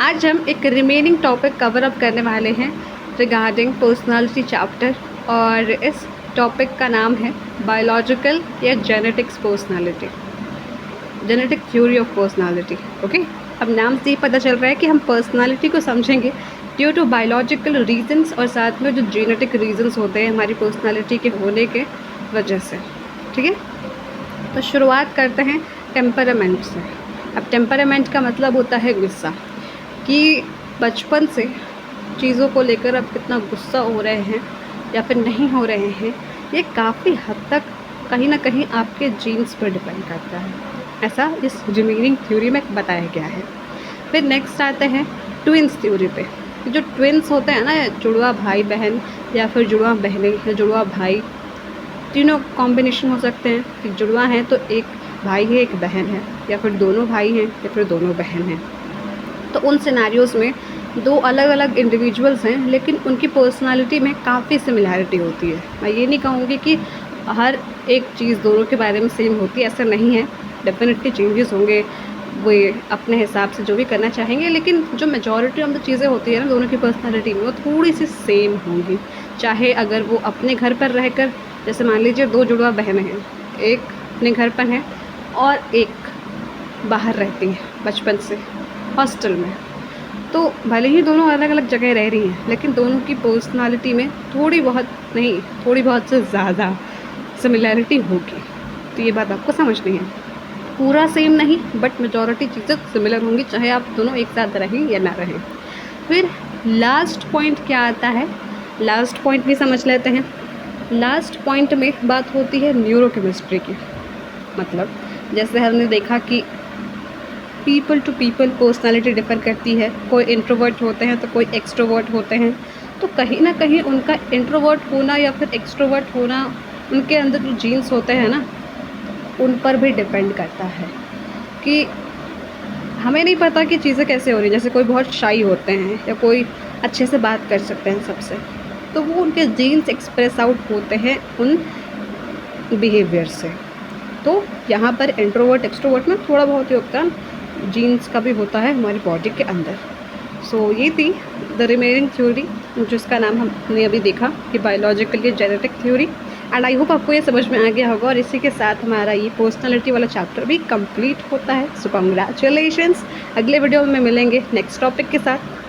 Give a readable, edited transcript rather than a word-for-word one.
आज हम एक रिमेनिंग टॉपिक कवर अप करने वाले हैं रिगार्डिंग पर्सनालिटी चैप्टर, और इस टॉपिक का नाम है बायोलॉजिकल या genetics personality, genetic theory of personality. Okay, अब नाम से ही पता चल रहा है कि हम पर्सनालिटी को समझेंगे ड्यू टू बायोलॉजिकल रीजंस और साथ में जो जेनेटिक रीजंस होते हैं हमारी पर्सनालिटी के होने के वजह से। ठीक है, तो शुरुआत करते हैं टेम्परामेंट से। अब टेम्परामेंट का मतलब होता है गुस्सा, कि बचपन से चीज़ों को लेकर अब कितना गुस्सा हो रहे हैं या फिर नहीं हो रहे हैं, ये काफ़ी हद तक कहीं ना कहीं आपके जीन्स पर डिपेंड करता है, ऐसा इस रिमेनिंग थ्योरी में बताया गया है। फिर नेक्स्ट आते हैं ट्विंस थ्योरी पे। जो ट्विंस होते हैं ना, जुड़वा भाई बहन या फिर जुड़वा बहनें या जुड़वा भाई, तीनों कॉम्बिनेशन हो सकते हैं कि जुड़वा हैं तो एक भाई है एक बहन है, या फिर दोनों भाई हैं या फिर दोनों बहन हैं। तो उन सिनेरियोज़ में दो अलग अलग इंडिविजुअल्स हैं लेकिन उनकी पर्सनालिटी में काफ़ी सिमिलैरिटी होती है। मैं ये नहीं कहूँगी कि हर एक चीज़ दोनों के बारे में सेम होती है, ऐसा नहीं है। डेफिनेटली चेंजेस होंगे, वो अपने हिसाब से जो भी करना चाहेंगे, लेकिन जो मेजॉरिटी ऑफ द चीज़ें होती है ना दोनों की पर्सनालिटी में, वो थोड़ी सी सेम होंगी। चाहे अगर वो अपने घर पर रहकर, जैसे मान लीजिए दो जुड़वा बहनें हैं, एक अपने घर पर है और एक बाहर रहती है बचपन से हॉस्टल में, तो भले ही दोनों अलग अलग जगह रह रही हैं लेकिन दोनों की पर्सनालिटी में थोड़ी बहुत नहीं, थोड़ी बहुत से ज़्यादा सिमिलैरिटी होगी। तो ये बात आपको समझनी है, पूरा सेम नहीं बट मेजॉरिटी चीज़ें सिमिलर होंगी, चाहे आप दोनों एक साथ रहें या ना रहें। फिर लास्ट पॉइंट क्या आता है, लास्ट पॉइंट भी समझ लेते हैं। लास्ट पॉइंट में बात होती है न्यूरोकेमिस्ट्री की। मतलब जैसे हमने देखा कि people to people personality differ करती है, कोई इंट्रोवर्ट होते हैं तो कोई एक्सट्रोवर्ट होते हैं, तो कहीं ना कहीं उनका इंट्रोवर्ट होना या फिर एक्सट्रोवर्ट होना उनके अंदर जो जीन्स होते हैं ना उन पर भी डिपेंड करता है। कि हमें नहीं पता कि चीज़ें कैसे हो रही हैं, जैसे कोई बहुत शाई होते हैं या कोई अच्छे से बात कर सकते हैं सबसे, तो वो उनके जीन्स एक्सप्रेस आउट होते हैं उन बिहेवियर से। तो यहाँ पर इंट्रोवर्ट एक्सट्रोवर्ट में थोड़ा बहुत योगदान जीन्स का भी होता है हमारी बॉडी के अंदर। सो ये थी द रिमेनिंग थ्योरी, जिसका नाम हमने अभी देखा कि बायोलॉजिकल या genetic theory. And I hope आपको ये समझ में आ गया होगा, और इसी के साथ हमारा ये पर्सनालिटी वाला चैप्टर भी कंप्लीट होता है। सो कंग्रेचुलेशंस, अगले वीडियो में मिलेंगे नेक्स्ट टॉपिक के साथ।